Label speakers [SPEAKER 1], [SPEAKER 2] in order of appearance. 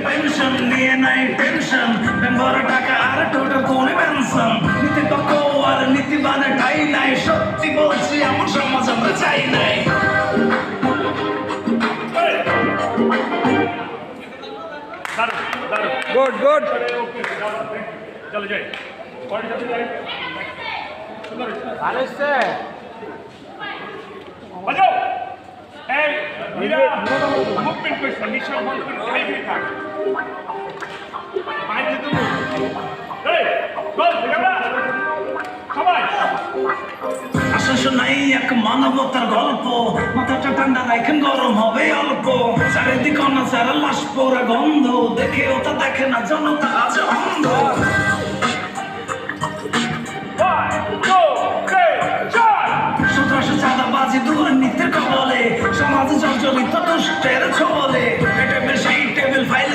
[SPEAKER 1] pension নিয়ে নাই tension member টাকা আর টোটাল কোনে পেনশন নীতি পক্ষ আর নীতিবানের ঠাই নাই সত্যি বলছি আমার সমাজ আমরা চাই নাই
[SPEAKER 2] গুড গুড
[SPEAKER 3] চলো যাই বাজাও এই মীরা মুভমেন্ট করছ নিশা মন করে খাই থাক বাইরে তুমি এই বল ক্যামেরা সবাই
[SPEAKER 1] আশ্বাস নাই এক মানবতার গল্প মাথাটা ঠান্ডা রাখেন গরম হবে অল্প চারিদিক অনাচার লাশ পোড়া গন্ধ দেখে ওটা দেখে না জনতা আজ অন্ধ